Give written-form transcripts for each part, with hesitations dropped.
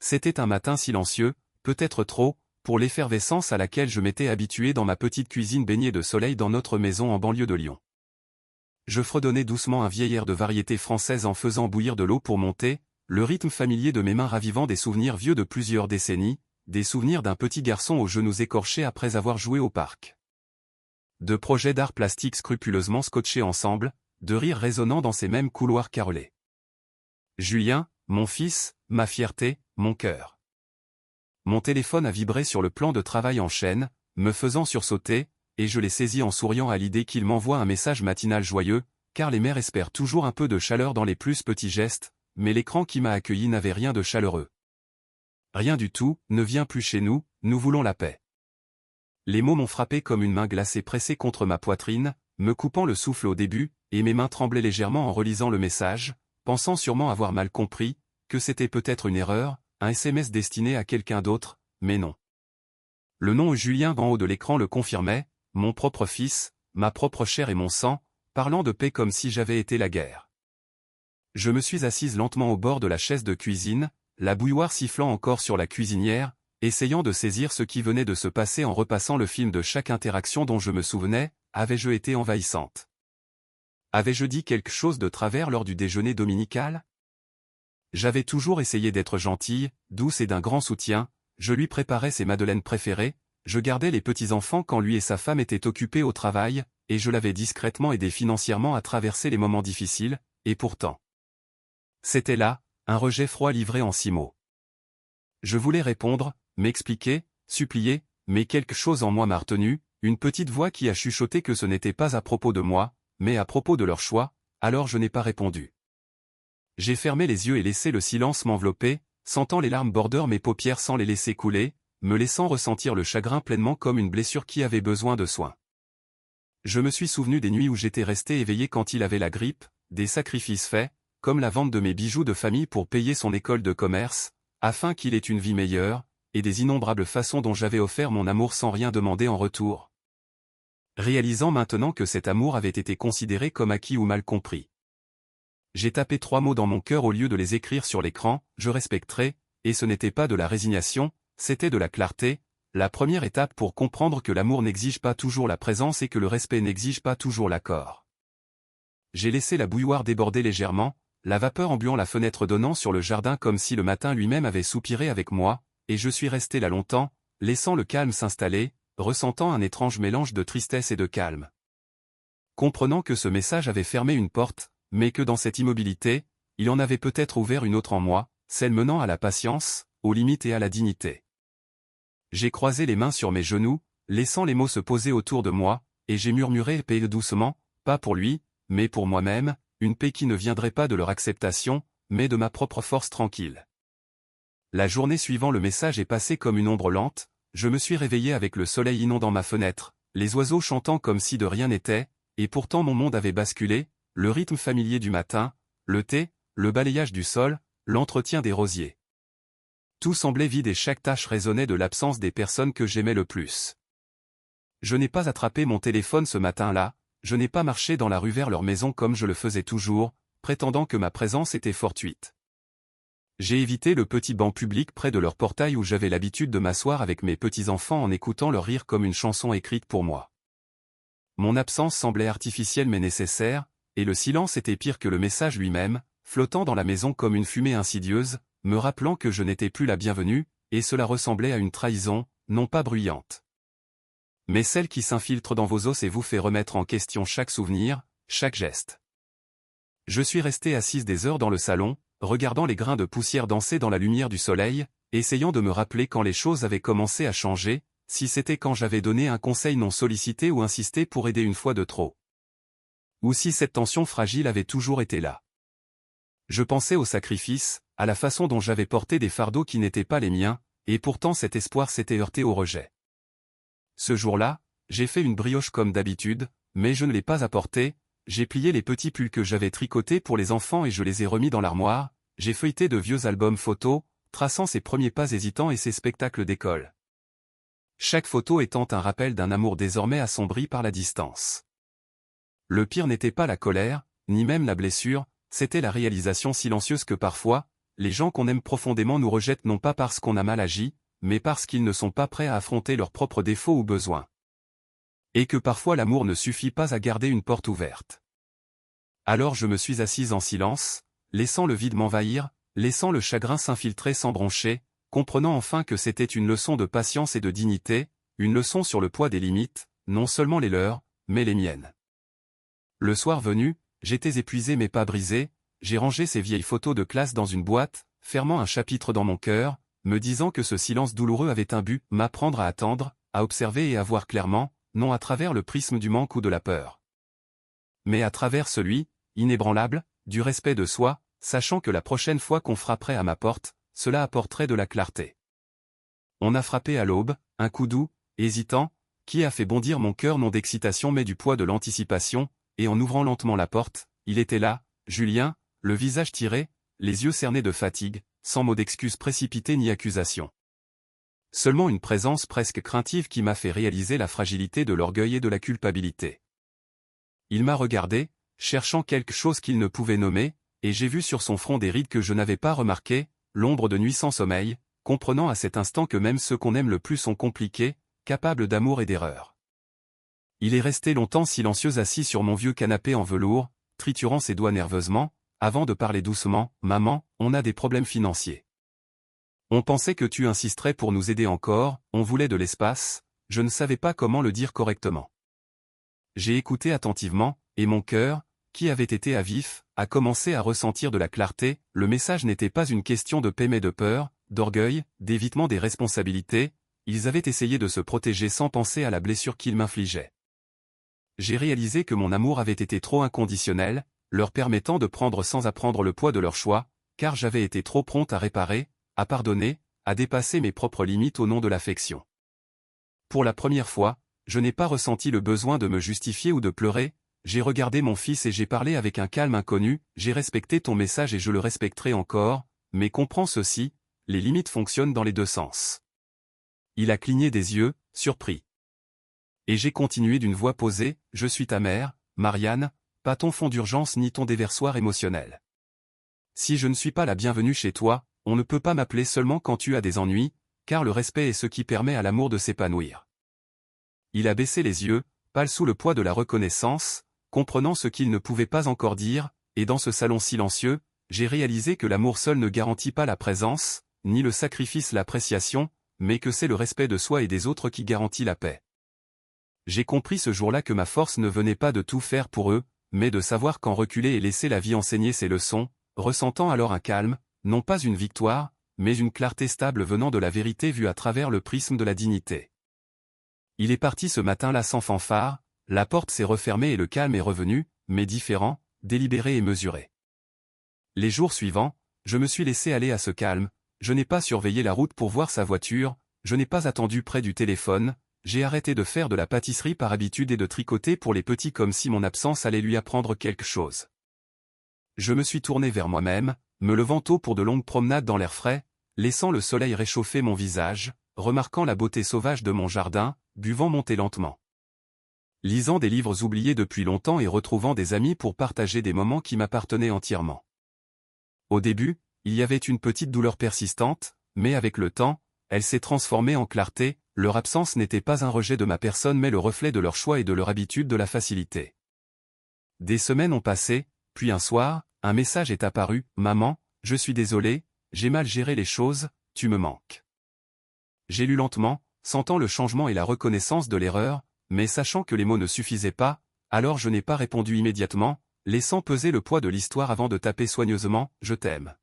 C'était un matin silencieux, peut-être trop, pour l'effervescence à laquelle je m'étais habitué dans ma petite cuisine baignée de soleil dans notre maison en banlieue de Lyon. Je fredonnais doucement un vieil air de variété française en faisant bouillir de l'eau pour monter, le rythme familier de mes mains ravivant des souvenirs vieux de plusieurs décennies, des souvenirs d'un petit garçon aux genoux écorchés après avoir joué au parc. De projets d'art plastique scrupuleusement scotchés ensemble, de rires résonnant dans ces mêmes couloirs carrelés. Julien, mon fils, ma fierté, mon cœur. Mon téléphone a vibré sur le plan de travail en chaîne, me faisant sursauter, et je l'ai saisi en souriant à l'idée qu'il m'envoie un message matinal joyeux, car les mères espèrent toujours un peu de chaleur dans les plus petits gestes, mais l'écran qui m'a accueilli n'avait rien de chaleureux. Rien du tout, ne viens plus chez nous, nous voulons la paix. Les mots m'ont frappé comme une main glacée pressée contre ma poitrine, me coupant le souffle au début, et mes mains tremblaient légèrement en relisant le message, pensant sûrement avoir mal compris, que c'était peut-être une erreur, un SMS destiné à quelqu'un d'autre, mais non. Le nom Julien en haut de l'écran le confirmait, mon propre fils, ma propre chair et mon sang, parlant de paix comme si j'avais été la guerre. Je me suis assise lentement au bord de la chaise de cuisine, la bouilloire sifflant encore sur la cuisinière, essayant de saisir ce qui venait de se passer en repassant le film de chaque interaction dont je me souvenais, avais-je été envahissante? Avais-je dit quelque chose de travers lors du déjeuner dominical? J'avais toujours essayé d'être gentille, douce et d'un grand soutien, je lui préparais ses madeleines préférées, je gardais les petits-enfants quand lui et sa femme étaient occupés au travail, et je l'avais discrètement aidé financièrement à traverser les moments difficiles, et pourtant. C'était là, un rejet froid livré en 6 mots. Je voulais répondre, m'expliquer, supplier, mais quelque chose en moi m'a retenu, une petite voix qui a chuchoté que ce n'était pas à propos de moi, mais à propos de leur choix, alors je n'ai pas répondu. J'ai fermé les yeux et laissé le silence m'envelopper, sentant les larmes border mes paupières sans les laisser couler, me laissant ressentir le chagrin pleinement comme une blessure qui avait besoin de soins. Je me suis souvenu des nuits où j'étais resté éveillé quand il avait la grippe, des sacrifices faits, comme la vente de mes bijoux de famille pour payer son école de commerce, afin qu'il ait une vie meilleure, et des innombrables façons dont j'avais offert mon amour sans rien demander en retour. Réalisant maintenant que cet amour avait été considéré comme acquis ou mal compris. J'ai tapé 3 mots dans mon cœur au lieu de les écrire sur l'écran, je respecterai, et ce n'était pas de la résignation, c'était de la clarté, la première étape pour comprendre que l'amour n'exige pas toujours la présence et que le respect n'exige pas toujours l'accord. J'ai laissé la bouilloire déborder légèrement, la vapeur embuant la fenêtre donnant sur le jardin comme si le matin lui-même avait soupiré avec moi, et je suis resté là longtemps, laissant le calme s'installer, ressentant un étrange mélange de tristesse et de calme. Comprenant que ce message avait fermé une porte, mais que dans cette immobilité, il en avait peut-être ouvert une autre en moi, celle menant à la patience, aux limites et à la dignité. J'ai croisé les mains sur mes genoux, laissant les mots se poser autour de moi, et j'ai murmuré paix doucement, pas pour lui, mais pour moi-même, une paix qui ne viendrait pas de leur acceptation, mais de ma propre force tranquille. La journée suivant le message est passée comme une ombre lente, je me suis réveillé avec le soleil inondant ma fenêtre, les oiseaux chantant comme si de rien n'était, et pourtant mon monde avait basculé, le rythme familier du matin, le thé, le balayage du sol, l'entretien des rosiers. Tout semblait vide et chaque tâche résonnait de l'absence des personnes que j'aimais le plus. Je n'ai pas attrapé mon téléphone ce matin-là, je n'ai pas marché dans la rue vers leur maison comme je le faisais toujours, prétendant que ma présence était fortuite. J'ai évité le petit banc public près de leur portail où j'avais l'habitude de m'asseoir avec mes petits-enfants en écoutant leur rire comme une chanson écrite pour moi. Mon absence semblait artificielle mais nécessaire, et le silence était pire que le message lui-même, flottant dans la maison comme une fumée insidieuse, me rappelant que je n'étais plus la bienvenue, et cela ressemblait à une trahison, non pas bruyante, mais celle qui s'infiltre dans vos os et vous fait remettre en question chaque souvenir, chaque geste. Je suis resté assise des heures dans le salon, regardant les grains de poussière danser dans la lumière du soleil, essayant de me rappeler quand les choses avaient commencé à changer, si c'était quand j'avais donné un conseil non sollicité ou insisté pour aider une fois de trop. Ou si cette tension fragile avait toujours été là. Je pensais au sacrifice, à la façon dont j'avais porté des fardeaux qui n'étaient pas les miens, et pourtant cet espoir s'était heurté au rejet. Ce jour-là, j'ai fait une brioche comme d'habitude, mais je ne l'ai pas apportée, j'ai plié les petits pulls que j'avais tricotés pour les enfants et je les ai remis dans l'armoire, j'ai feuilleté de vieux albums photos, traçant ses premiers pas hésitants et ses spectacles d'école. Chaque photo étant un rappel d'un amour désormais assombri par la distance. Le pire n'était pas la colère, ni même la blessure, c'était la réalisation silencieuse que parfois, les gens qu'on aime profondément nous rejettent non pas parce qu'on a mal agi, mais parce qu'ils ne sont pas prêts à affronter leurs propres défauts ou besoins. Et que parfois l'amour ne suffit pas à garder une porte ouverte. Alors je me suis assise en silence, laissant le vide m'envahir, laissant le chagrin s'infiltrer sans broncher, comprenant enfin que c'était une leçon de patience et de dignité, une leçon sur le poids des limites, non seulement les leurs, mais les miennes. Le soir venu, j'étais épuisé mais pas brisé, j'ai rangé ces vieilles photos de classe dans une boîte, fermant un chapitre dans mon cœur, me disant que ce silence douloureux avait un but, m'apprendre à attendre, à observer et à voir clairement, non à travers le prisme du manque ou de la peur. Mais à travers celui, inébranlable, du respect de soi, sachant que la prochaine fois qu'on frapperait à ma porte, cela apporterait de la clarté. On a frappé à l'aube, un coup doux, hésitant, qui a fait bondir mon cœur non d'excitation mais du poids de l'anticipation, et en ouvrant lentement la porte, il était là, Julien, le visage tiré, les yeux cernés de fatigue, sans mot d'excuse précipitée ni accusation. Seulement une présence presque craintive qui m'a fait réaliser la fragilité de l'orgueil et de la culpabilité. Il m'a regardé, cherchant quelque chose qu'il ne pouvait nommer, et j'ai vu sur son front des rides que je n'avais pas remarquées, l'ombre de nuit sans sommeil, comprenant à cet instant que même ceux qu'on aime le plus sont compliqués, capables d'amour et d'erreur. Il est resté longtemps silencieux assis sur mon vieux canapé en velours, triturant ses doigts nerveusement, avant de parler doucement, « Maman, on a des problèmes financiers. On pensait que tu insisterais pour nous aider encore, on voulait de l'espace, je ne savais pas comment le dire correctement. » J'ai écouté attentivement, et mon cœur, qui avait été à vif, a commencé à ressentir de la clarté, le message n'était pas une question de paix mais de peur, d'orgueil, d'évitement des responsabilités, ils avaient essayé de se protéger sans penser à la blessure qu'ils m'infligeaient. J'ai réalisé que mon amour avait été trop inconditionnel, leur permettant de prendre sans apprendre le poids de leur choix, car j'avais été trop prompte à réparer, à pardonner, à dépasser mes propres limites au nom de l'affection. Pour la première fois, je n'ai pas ressenti le besoin de me justifier ou de pleurer, j'ai regardé mon fils et j'ai parlé avec un calme inconnu, j'ai respecté ton message et je le respecterai encore, mais comprends ceci, les limites fonctionnent dans les deux sens. Il a cligné des yeux, surpris. Et j'ai continué d'une voix posée, je suis ta mère, Marianne, pas ton fond d'urgence ni ton déversoir émotionnel. Si je ne suis pas la bienvenue chez toi, on ne peut pas m'appeler seulement quand tu as des ennuis, car le respect est ce qui permet à l'amour de s'épanouir. Il a baissé les yeux, pâle sous le poids de la reconnaissance, comprenant ce qu'il ne pouvait pas encore dire, et dans ce salon silencieux, j'ai réalisé que l'amour seul ne garantit pas la présence, ni le sacrifice l'appréciation, mais que c'est le respect de soi et des autres qui garantit la paix. J'ai compris ce jour-là que ma force ne venait pas de tout faire pour eux, mais de savoir quand reculer et laisser la vie enseigner ses leçons, ressentant alors un calme, non pas une victoire, mais une clarté stable venant de la vérité vue à travers le prisme de la dignité. Il est parti ce matin-là sans fanfare, la porte s'est refermée et le calme est revenu, mais différent, délibéré et mesuré. Les jours suivants, je me suis laissé aller à ce calme, je n'ai pas surveillé la route pour voir sa voiture, je n'ai pas attendu près du téléphone, j'ai arrêté de faire de la pâtisserie par habitude et de tricoter pour les petits comme si mon absence allait lui apprendre quelque chose. Je me suis tourné vers moi-même, me levant tôt pour de longues promenades dans l'air frais, laissant le soleil réchauffer mon visage, remarquant la beauté sauvage de mon jardin, buvant mon thé lentement. Lisant des livres oubliés depuis longtemps et retrouvant des amis pour partager des moments qui m'appartenaient entièrement. Au début, il y avait une petite douleur persistante, mais avec le temps, elle s'est transformée en clarté, leur absence n'était pas un rejet de ma personne mais le reflet de leur choix et de leur habitude de la facilité. Des semaines ont passé, puis un soir, un message est apparu, « Maman, je suis désolé, j'ai mal géré les choses, tu me manques. » J'ai lu lentement, sentant le changement et la reconnaissance de l'erreur, mais sachant que les mots ne suffisaient pas, alors je n'ai pas répondu immédiatement, laissant peser le poids de l'histoire avant de taper soigneusement, « Je t'aime. »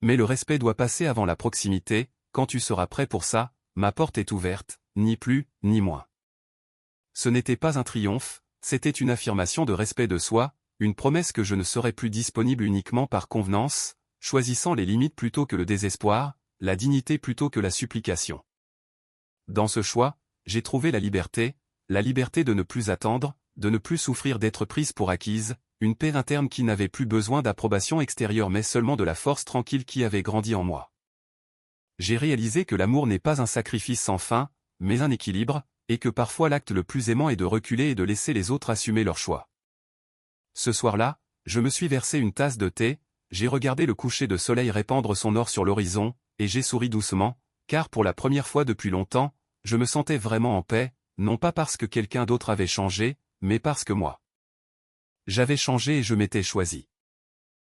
Mais le respect doit passer avant la proximité, quand tu seras prêt pour ça, ma porte est ouverte, ni plus, ni moins. Ce n'était pas un triomphe, c'était une affirmation de respect de soi, une promesse que je ne serais plus disponible uniquement par convenance, choisissant les limites plutôt que le désespoir, la dignité plutôt que la supplication. Dans ce choix, j'ai trouvé la liberté de ne plus attendre, de ne plus souffrir d'être prise pour acquise, une paix interne qui n'avait plus besoin d'approbation extérieure mais seulement de la force tranquille qui avait grandi en moi. J'ai réalisé que l'amour n'est pas un sacrifice sans fin, mais un équilibre, et que parfois l'acte le plus aimant est de reculer et de laisser les autres assumer leur choix. Ce soir-là, je me suis versé une tasse de thé, j'ai regardé le coucher de soleil répandre son or sur l'horizon, et j'ai souri doucement, car pour la première fois depuis longtemps, je me sentais vraiment en paix, non pas parce que quelqu'un d'autre avait changé, mais parce que moi. J'avais changé et je m'étais choisi.